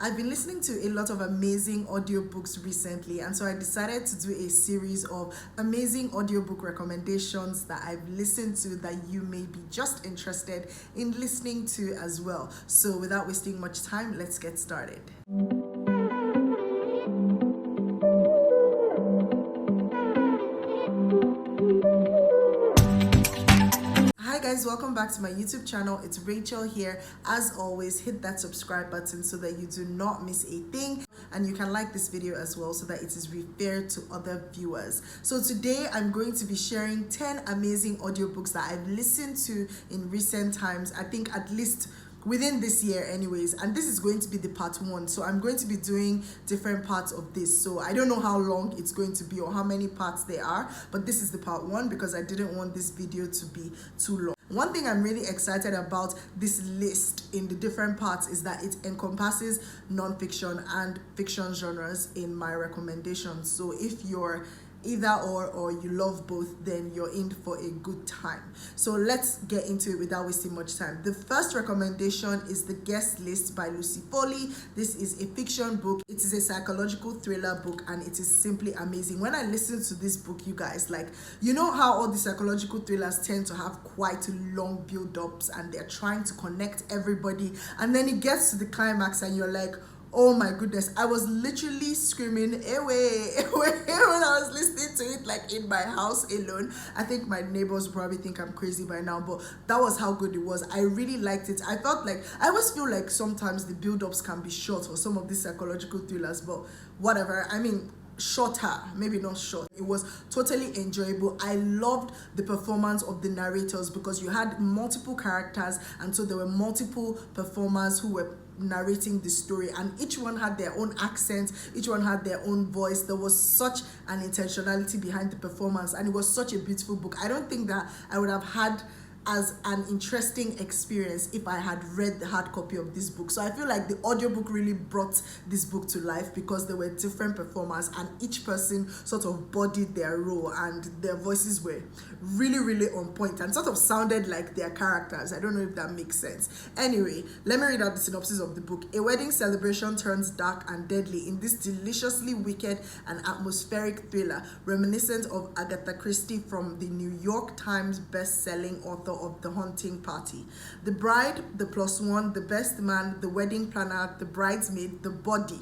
I've been listening to a lot of amazing audiobooks recently, and so I decided to do a series of amazing audiobook recommendations that I've listened to that you may be just interested in listening to as well. So without wasting much time, let's get started. Hi guys, welcome back to my YouTube channel. It's Rachel here. As always, hit that subscribe button so that you do not miss a thing, and you can like this video as well so that it is referred to other viewers. So today I'm going to be sharing 10 amazing audiobooks that I've listened to in recent times. I think at least within this year anyways, and this is going to be the part 1, so I'm going to be doing different parts of this. So I don't know how long it's going to be or how many parts there are, but this is the part 1 because I didn't want this video to be too long. One thing I'm really excited about this list in the different parts is that it encompasses non-fiction and fiction genres in my recommendations. So if you're either or you love both, then you're in for a good time. So let's get into it without wasting much time. The first recommendation is The Guest List by Lucy Foley. This is a fiction book. It is a psychological thriller book, and it is simply amazing. When I listen to this book, you guys, like, you know how all the psychological thrillers tend to have quite long build-ups and they're trying to connect everybody, and then it gets to the climax and you're like, oh my goodness, I was literally screaming away when I was listening to it, like in my house alone. I think my neighbors probably think I'm crazy by now, but that was how good it was. I really liked it. I felt like, I always feel like sometimes the build-ups can be short for some of these psychological thrillers, but whatever. I mean, shorter, maybe not short. It was totally enjoyable. I loved the performance of the narrators because you had multiple characters, and so there were multiple performers who were narrating the story, and each one had their own accent, each one had their own voice. There was such an intentionality behind the performance, and it was such a beautiful book. I don't think that I would have had as an interesting experience if I had read the hard copy of this book. So I feel like the audiobook really brought this book to life because there were different performers and each person sort of bodied their role, and their voices were really on point and sort of sounded like their characters. I don't know if that makes sense. Anyway, let me read out the synopsis of the book. A wedding celebration turns dark and deadly in this deliciously wicked and atmospheric thriller reminiscent of Agatha Christie from the New York Times best-selling author of The Haunting Party. The bride, the plus one, the best man, the wedding planner, the bridesmaid, the body.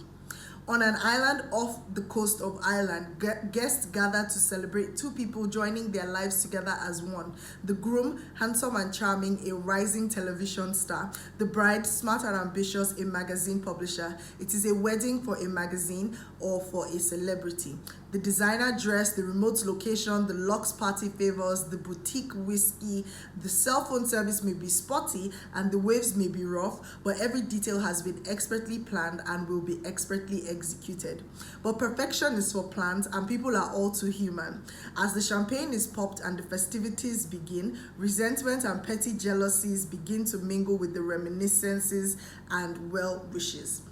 On an island off the coast of Ireland, guests gather to celebrate two people joining their lives together as one. The groom, handsome and charming, a rising television star. The bride, smart and ambitious, a magazine publisher. It is a wedding for a magazine or for a celebrity. The designer dress, the remote location, the Lux party favors, the boutique whiskey, the cell phone service may be spotty and the waves may be rough, but every detail has been expertly planned and will be expertly executed. But perfection is for plans, and people are all too human. As the champagne is popped and the festivities begin, resentment and petty jealousies begin to mingle with the reminiscences and well wishes.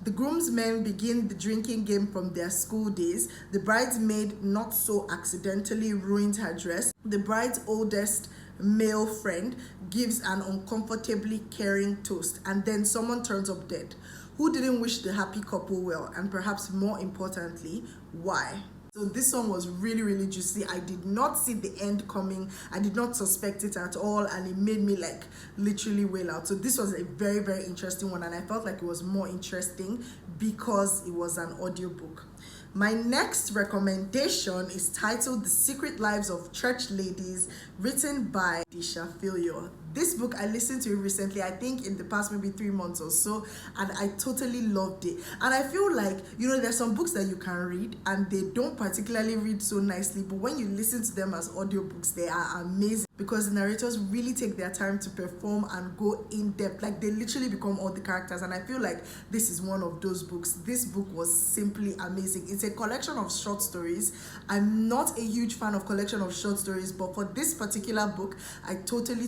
The groomsmen begin the drinking game from their school days. The bridesmaid not so accidentally ruined her dress. The bride's oldest male friend gives an uncomfortably caring toast, and then someone turns up dead. Who didn't wish the happy couple well? And perhaps more importantly, why? So this one was really juicy. I did not see the end coming. I did not suspect it at all, and it made me like literally wail out. So this was a very interesting one, and I felt like it was more interesting because it was an audiobook. My next recommendation is titled The Secret Lives of Church Ladies, written by Disha Filio. This book, I listened to it recently, I think in the past maybe 3 months or so, and I totally loved it. And I feel like, you know, there's some books that you can read and they don't particularly read so nicely, but when you listen to them as audiobooks, they are amazing because the narrators really take their time to perform and go in depth. Like, they literally become all the characters, and I feel like this is one of those books. This book was simply amazing. It's a collection of short stories. I'm not a huge fan of collection of short stories, but for this particular book, I totally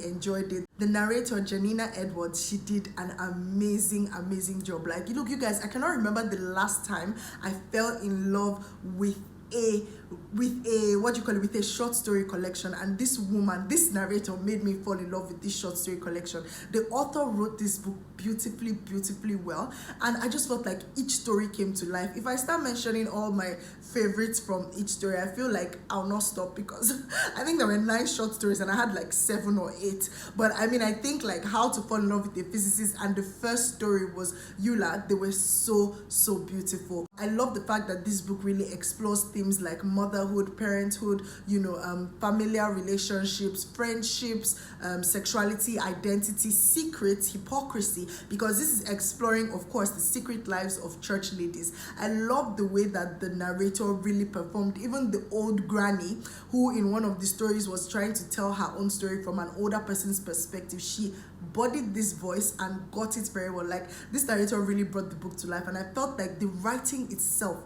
enjoyed it. The narrator, Janina Edwards, she did an amazing job. Like, look, you guys, I cannot remember the last time I fell in love with a what you call it, with a short story collection. And this narrator made me fall in love with this short story collection. The author wrote this book beautifully well, and I just felt like each story came to life. If I start mentioning all my favorites from each story, I feel like I'll not stop, because I think there were 9 short stories and I had like 7 or 8. But I mean, I think like How to Fall in Love with a Physicist and the first story was Eula. They were so beautiful. I love the fact that this book really explores themes like motherhood, parenthood, familiar relationships, friendships, sexuality, identity, secrets, hypocrisy, because this is exploring, of course, the secret lives of church ladies. I love the way that the narrator really performed. Even the old granny, who in one of the stories was trying to tell her own story from an older person's perspective, she bodied this voice and got it very well. Like, this narrator really brought the book to life, and I felt like the writing itself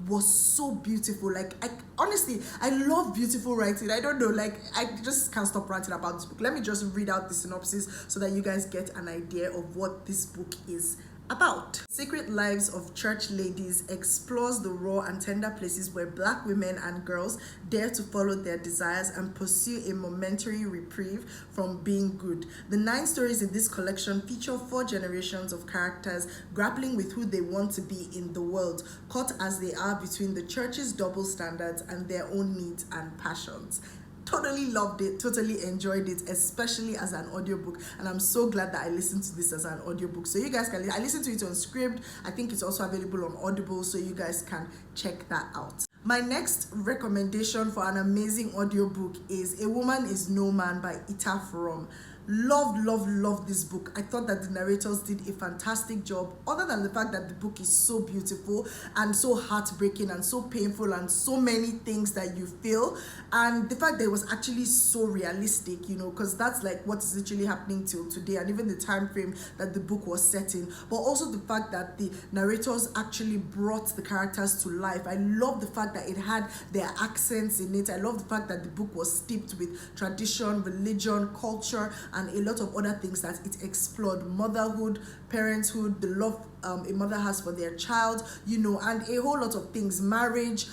was so beautiful. Like, honestly, I love beautiful writing. I don't know, like, I just can't stop writing about this book. Let me just read out the synopsis so that you guys get an idea of what this book is about. Secret Lives of Church Ladies explores the raw and tender places where Black women and girls dare to follow their desires and pursue a momentary reprieve from being good. The 9 stories in this collection feature 4 generations of characters grappling with who they want to be in the world, caught as they are between the church's double standards and their own needs and passions. Totally loved it, totally enjoyed it, especially as an audiobook, and I'm so glad that I listened to this as an audiobook. So you guys can, I listened to it on Scribd. I think it's also available on Audible, so you guys can check that out. My next recommendation for an amazing audiobook is A Woman Is No Man by Ita From. Loved this book. I thought that the narrators did a fantastic job, other than the fact that the book is so beautiful and so heartbreaking and so painful and so many things that you feel, and the fact that it was actually so realistic, because that's like what is literally happening till today, and even the time frame that the book was set in. But also the fact that the narrators actually brought the characters to life. I love the fact that it had their accents in it. I love the fact that the book was steeped with tradition, religion, culture, and a lot of other things that it explored: motherhood, parenthood, the love a mother has for their child, and a whole lot of things: marriage,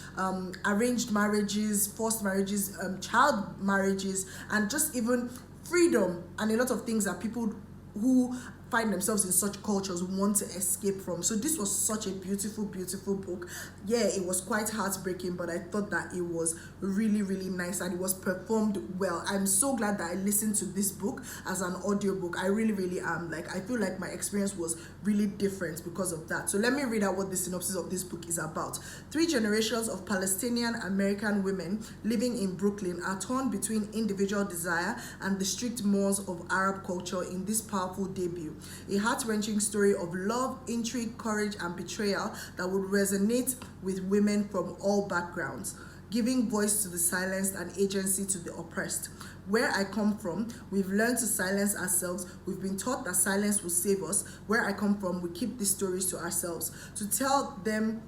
arranged marriages, forced marriages, child marriages, and just even freedom, and a lot of things that people who find themselves in such cultures want to escape from. So this was such a beautiful book. Yeah, it was quite heartbreaking, but I thought that it was really nice, and it was performed well. I'm so glad that I listened to this book as an audiobook. I really am. Like, I feel like my experience was really different because of that. So let me read out what the synopsis of this book is about. 3 generations of Palestinian American women living in Brooklyn are torn between individual desire and the strict mores of Arab culture in this powerful debut. A heart-wrenching story of love, intrigue, courage, and betrayal that would resonate with women from all backgrounds, giving voice to the silenced and agency to the oppressed. Where I come from, we've learned to silence ourselves. We've been taught that silence will save us. Where I come from, we keep these stories to ourselves. To tell them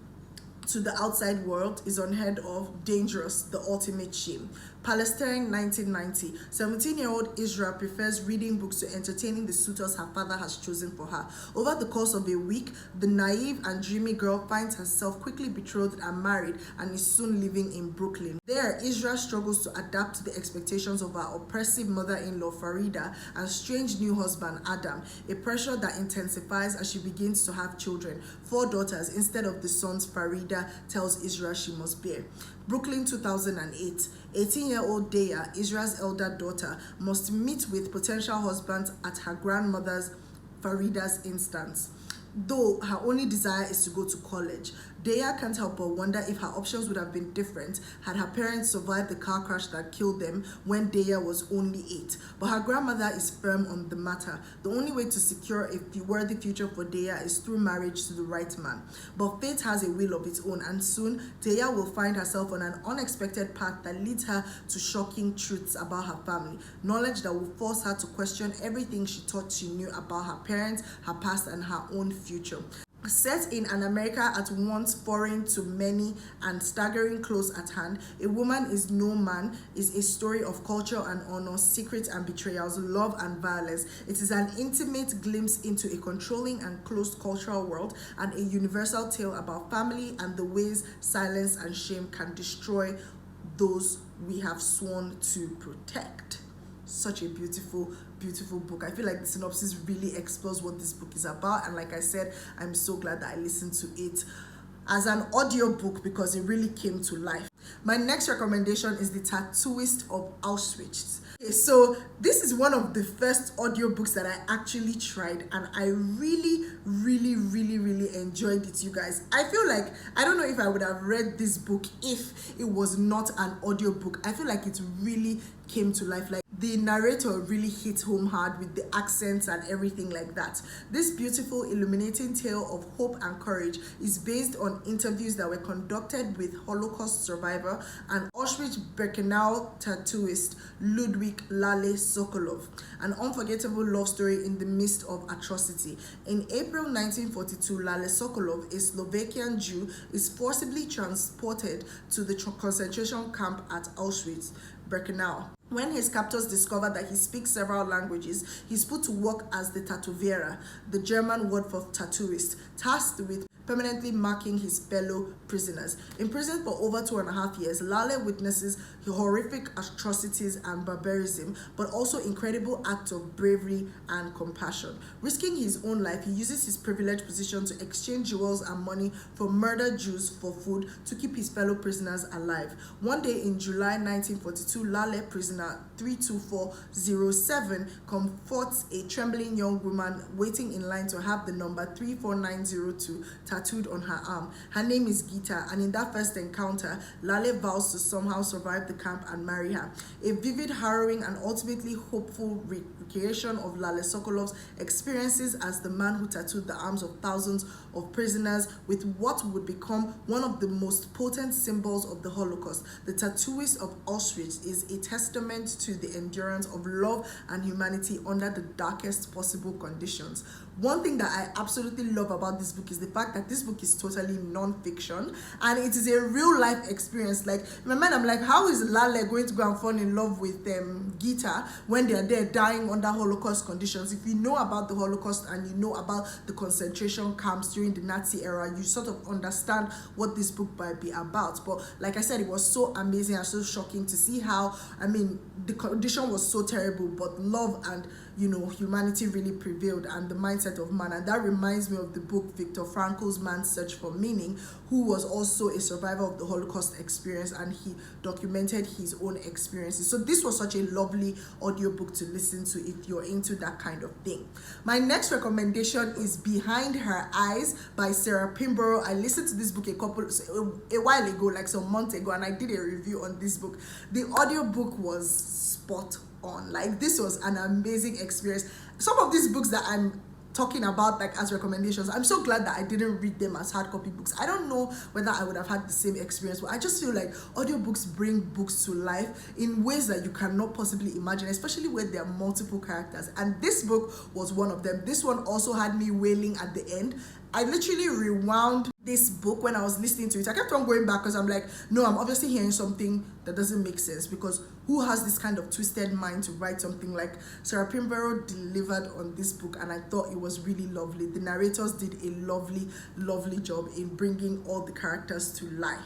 to the outside world is unheard of, dangerous, the ultimate shame. Palestine, 1990. 17-year-old Israel prefers reading books to entertaining the suitors her father has chosen for her. Over the course of a week, the naive and dreamy girl finds herself quickly betrothed and married, and is soon living in Brooklyn. There, Israel struggles to adapt to the expectations of her oppressive mother-in-law Farida and strange new husband Adam, a pressure that intensifies as she begins to have children, 4 daughters instead of the sons Farida tells Israel she must bear. Brooklyn, 2008. 18-year-old Daya, Israel's elder daughter, must meet with potential husbands at her grandmother's Farida's instance. Though her only desire is to go to college, Daya can't help but wonder if her options would have been different had her parents survived the car crash that killed them when Daya was only 8. But her grandmother is firm on the matter. The only way to secure a worthy future for Daya is through marriage to the right man. But fate has a will of its own, and soon Daya will find herself on an unexpected path that leads her to shocking truths about her family, knowledge that will force her to question everything she thought she knew about her parents, her past, and her own future. Set in an America at once foreign to many and staggering close at hand, A Woman is No Man is a story of culture and honor, secrets and betrayals, love and violence. It is an intimate glimpse into a controlling and closed cultural world and a universal tale about family and the ways silence and shame can destroy those we have sworn to protect. Such a beautiful book. I feel like the synopsis really explores what this book is about, and like I said, I'm so glad that I listened to it as an audiobook because it really came to life. My next recommendation is The Tattooist of Auschwitz. Okay, so this is one of the first audiobooks that I actually tried, and I really enjoyed it, you guys. I feel like, I don't know if I would have read this book if it was not an audiobook. I feel like it really came to life. Like, the narrator really hit home hard with the accents and everything like that. This beautiful, illuminating tale of hope and courage is based on interviews that were conducted with Holocaust survivor and Auschwitz-Birkenau tattooist Ludwig Lale Sokolov, an unforgettable love story in the midst of atrocity. In April 1942, Lale Sokolov, a Slovakian Jew, is forcibly transported to the concentration camp at Auschwitz-Birkenau. When his captors discover that he speaks several languages, he's put to work as the Tätowierer, the German word for tattooist, tasked with permanently marking his fellow prisoners. Imprisoned for over 2.5 years, Lale witnesses horrific atrocities and barbarism, but also incredible acts of bravery and compassion. Risking his own life, he uses his privileged position to exchange jewels and money for murdered Jews for food to keep his fellow prisoners alive. One day in July 1942, Lale, prisoner 32407, comforts a trembling young woman waiting in line to have the number 34902 tattooed on her arm. Her name is Gita, and in that first encounter, Lale vows to somehow survive the camp and marry her. A vivid, harrowing, and ultimately hopeful recreation of Lale Sokolov's experiences as the man who tattooed the arms of thousands of prisoners with what would become one of the most potent symbols of the Holocaust. The Tattooist of Auschwitz is a testament to the endurance of love and humanity under the darkest possible conditions. One thing that I absolutely love about this book is the fact that this book is totally non-fiction and it is a real life experience. Like, in my mind, I'm like, how is Lale going to go and fall in love with Gita when they're there dying under Holocaust conditions? If you know about the Holocaust and you know about the concentration camps during the Nazi era, you sort of understand what this book might be about. But like I said, it was so amazing and so shocking to see how, I mean, the condition was so terrible, but love and, you know, humanity really prevailed and the mindset of man. And that reminds me of the book Viktor Frankl's Man's Search for Meaning, who was also a survivor of the Holocaust experience, and he documented his own experiences. So this was such a lovely audiobook to listen to if you're into that kind of thing. My next recommendation is Behind Her Eyes by Sarah Pinborough. I listened to this book a while ago, like some months ago, and I did a review on this book. The audiobook was spot on. Like, this was an amazing experience. Some of these books that I'm talking about, like, as recommendations, I'm so glad that I didn't read them as hard copy books. I don't know whether I would have had the same experience, but I just feel like audiobooks bring books to life in ways that you cannot possibly imagine, especially when there are multiple characters, and this book was one of them. This one also had me wailing at the end. I literally rewound this book when I was listening to it. I kept on going back because I'm like, no, I'm obviously hearing something that doesn't make sense, because who has this kind of twisted mind to write something like Sarah Pinborough delivered on this book, and I thought it was really lovely. The narrators did a lovely job in bringing all the characters to life.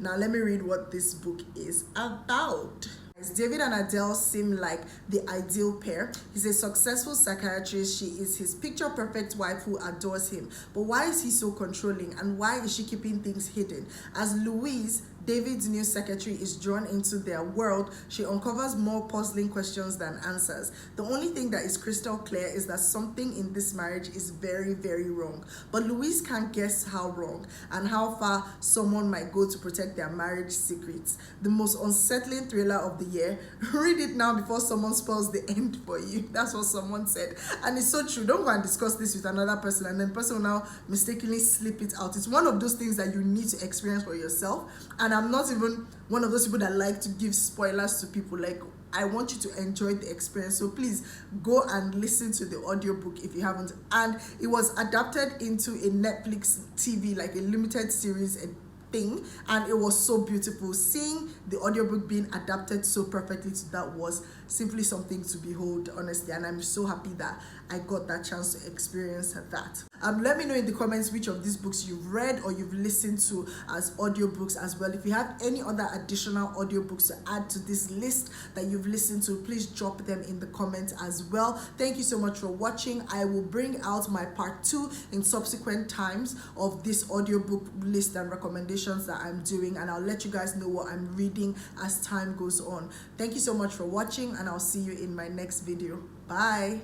Now let me read what this book is about. David and Adele seem like the ideal pair. He's a successful psychiatrist. She is his picture-perfect wife who adores him. But why is he so controlling, and why is she keeping things hidden? As Louise, David's new secretary, is drawn into their world, she uncovers more puzzling questions than answers. The only thing that is crystal clear is that something in this marriage is very wrong. But Louise can't guess how wrong and how far someone might go to protect their marriage secrets. The most unsettling thriller of the year. Read it now before someone spoils the end for you. That's what someone said. And it's so true. Don't go and discuss this with another person and then the person will now mistakenly slip it out. It's one of those things that you need to experience for yourself. And I'm not even one of those people that like to give spoilers to people. Like, I want you to enjoy the experience, so please go and listen to the audiobook if you haven't. And it was adapted into a Netflix TV, like a limited series thing, and it was so beautiful. Seeing the audiobook being adapted so perfectly to that was simply something to behold, honestly, and I'm so happy that I got that chance to experience that. Let me know in the comments which of these books you've read or you've listened to as audiobooks as well. If you have any other additional audiobooks to add to this list that you've listened to, please drop them in the comments as well. Thank you so much for watching. I will bring out my part 2 in subsequent times of this audiobook list and recommendations that I'm doing, and I'll let you guys know what I'm reading as time goes on. Thank you so much for watching, and I'll see you in my next video. Bye.